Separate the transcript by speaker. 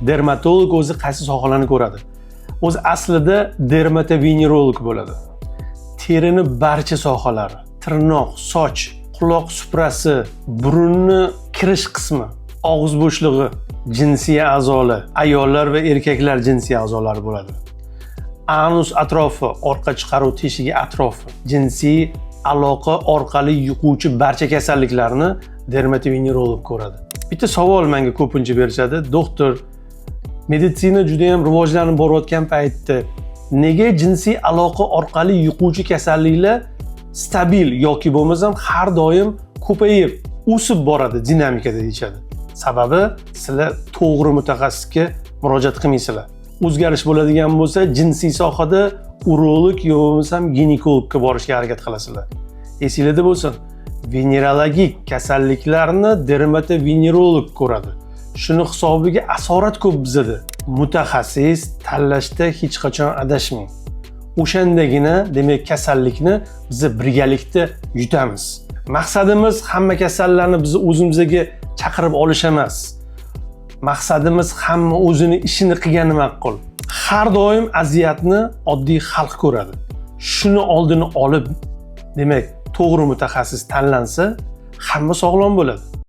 Speaker 1: dermatolog o'zi qaysi sohalarni ko'radi? O'zi aslida dermatovenerolog bo'ladi. Terining barcha sohalari, tirnoq, soch, quloq suprasi, burunni kirish qismi, og'iz bo'shlig'i, jinsiy a'zolar, ayollar va erkaklar jinsiy a'zolari bo'ladi. Anus atrofi, orqa chiqaruv teshigi atrofi, jinsiy aloqa orqali yuquvchi barcha kasalliklarni dermatovenerolog ko'radi. Bitta savol menga ko'pincha berishadi, doktor, meditsina juda ham rivojlanib borayotgan paytda nega jinsiy aloqa orqali yuquvchi kasalliklar stabil yoki bo'lmasam har doim ko'payib, o'sib boradi dinamikada deyishadi. Sababi sizlar to'g'ri mutaxassisga murojaat qilmaysizlar. O'zgarish bo'ladigan bo'lsa, jinsiy sohada urolog yoki bo'lmasam ginekologga borishga harakat qilasizlar. Esingizda bo'lsin, venerologik kasalliklarni dermatovenerolog ko'radi. Shuni hisobiga asorat ko'p bizada. Mutaxassis tanlashda hech qachon adashmang. O'shandagina, demak, kasallikni biz birgalikda yutamiz. Maqsadimiz hamma kasallarni biz o'zimizga chaqirib olish emas. Maqsadimiz hamma o'zini ishini qilgani ma'qul. Har doim aziyatni oddiy xalq ko'radi. Shuni oldini olib, demak, to'g'ri mutaxassis tanlansa, hamma sog'lom bo'ladi.